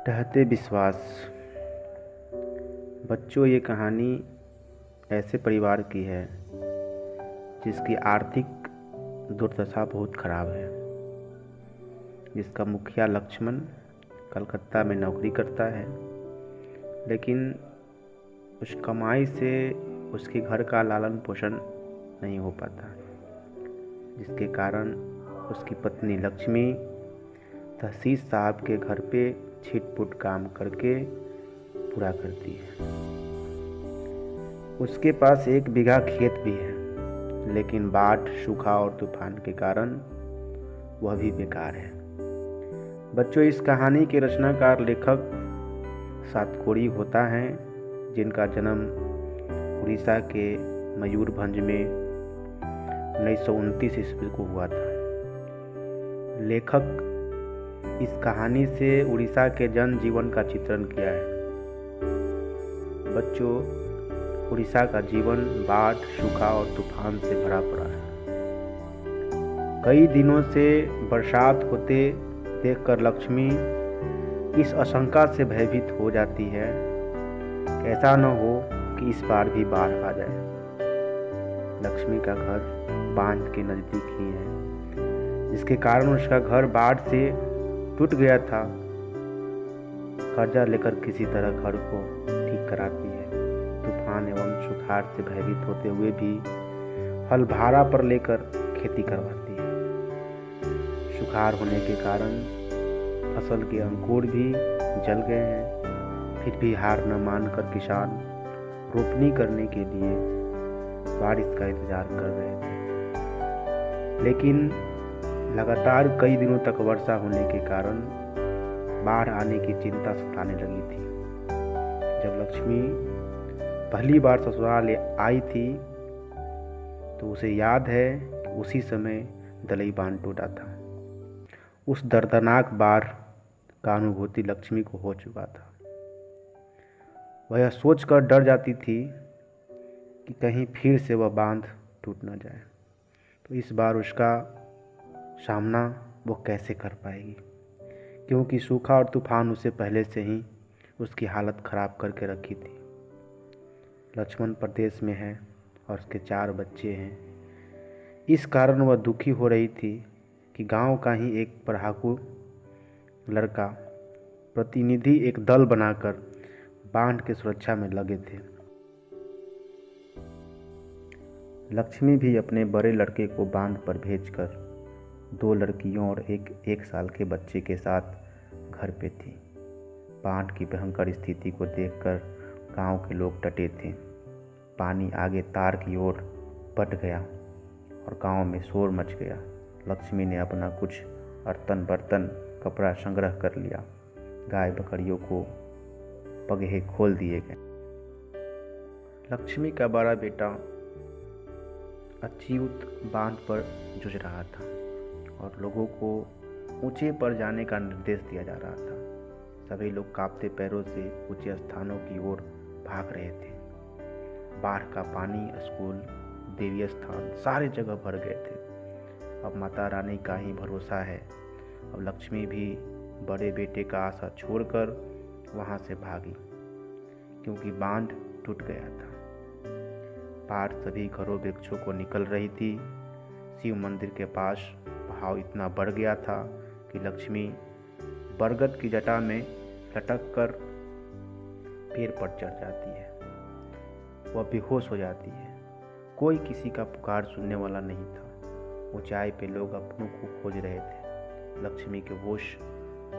ढहते विश्वास। बच्चों, ये कहानी ऐसे परिवार की है जिसकी आर्थिक दुर्दशा बहुत खराब है, जिसका मुखिया लक्ष्मण कलकत्ता में नौकरी करता है, लेकिन उस कमाई से उसके घर का लालन पोषण नहीं हो पाता, जिसके कारण उसकी पत्नी लक्ष्मी तहसील साहब के घर पे छिट-पुट काम करके पूरा करती है। उसके पास 1 बीघा खेत भी है, लेकिन बाढ़, सूखा और तूफान के कारण वह भी बेकार है। बच्चों, इस कहानी के रचनाकार लेखक सातकोड़ी होता है, जिनका जन्म उड़ीसा के मयूरभंज में 1929 ईस्वी को हुआ था। लेखक इस कहानी से उड़ीसा के जनजीवन का चित्रण किया है। बच्चों, उड़ीसा का जीवन बाढ़, सूखा और तूफान से भरा पड़ा है। कई दिनों से बरसात होते देखकर लक्ष्मी इस आशंका से भयभीत हो जाती है कि ऐसा न हो कि इस बार भी बाढ़ आ जाए। लक्ष्मी का घर बांध के नज़दीक ही है, जिसके कारण उसका घर बाढ़ से टूट गया था। कर्जा लेकर किसी तरह घर को ठीक कराती है। तूफान एवं सुखाड़ से भयभीत होते हुए भी हल भाड़ा पर लेकर खेती करवाती है। सुखाड़ होने के कारण फसल के अंकुर भी जल गए हैं, फिर भी हार न मानकर किसान रोपनी करने के लिए बारिश का इंतजार कर रहे थे, लेकिन लगातार कई दिनों तक वर्षा होने के कारण बाढ़ आने की चिंता सताने लगी थी। जब लक्ष्मी पहली बार ससुराल आई थी तो उसे याद है कि उसी समय दलई बांध टूटा था। उस दर्दनाक बाढ़ का अनुभूति लक्ष्मी को हो चुका था। वह यह सोचकर डर जाती थी कि कहीं फिर से वह बांध टूट न जाए, तो इस बार उसका सामना वो कैसे कर पाएगी, क्योंकि सूखा और तूफान उसे पहले से ही उसकी हालत ख़राब करके रखी थी। लक्ष्मण प्रदेश में है और उसके 4 बच्चे हैं। इस कारण वह दुखी हो रही थी कि गांव का ही एक पढ़ाकू लड़का प्रतिनिधि एक दल बनाकर बांध की सुरक्षा में लगे थे। लक्ष्मी भी अपने बड़े लड़के को बांध पर भेजकर 2 लड़कियों और एक 1 साल के बच्चे के साथ घर पे थी। बाढ़ की भयंकर स्थिति को देखकर गांव के लोग डटे थे। पानी आगे तार की ओर बढ़ गया और गांव में शोर मच गया। लक्ष्मी ने अपना कुछ बर्तन कपड़ा संग्रह कर लिया। गाय बकरियों को पगहे खोल दिए गए। लक्ष्मी का बड़ा बेटा अच्युत बांध पर जूझ रहा था और लोगों को ऊंचे पर जाने का निर्देश दिया जा रहा था। सभी लोग कांपते पैरों से ऊंचे स्थानों की ओर भाग रहे थे। बाढ़ का पानी स्कूल, देवी स्थान सारे जगह भर गए थे। अब माता रानी का ही भरोसा है। अब लक्ष्मी भी बड़े बेटे का आशा छोड़कर वहां से भागी, क्योंकि बांध टूट गया था। बाढ़ सभी घरों वृक्षों को निकल रही थी। शिव मंदिर के पास बहाव इतना बढ़ गया था कि लक्ष्मी बरगद की जटा में लटक कर पेड़ पर चढ़ जाती है। वह बेहोश हो जाती है। कोई किसी का पुकार सुनने वाला नहीं था। ऊंचाई पे लोग अपनों को खोज रहे थे। लक्ष्मी के होश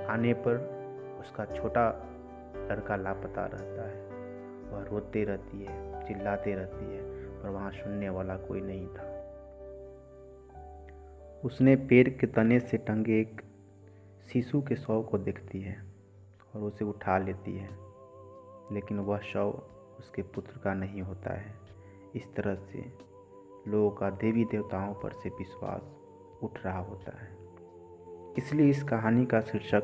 आने पर उसका छोटा लड़का लापता रहता है। वह रोती रहती है, चिल्लाती रहती है, पर वहाँ सुनने वाला कोई नहीं था। उसने पेड़ के तने से टंगे एक शिशु के शव को देखती है और उसे उठा लेती है, लेकिन वह शव उसके पुत्र का नहीं होता है। इस तरह से लोगों का देवी देवताओं पर से विश्वास उठ रहा होता है। इसलिए इस कहानी का शीर्षक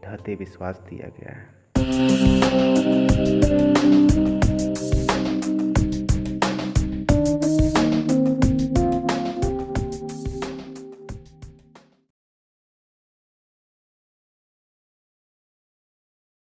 ढहते विश्वास दिया गया है।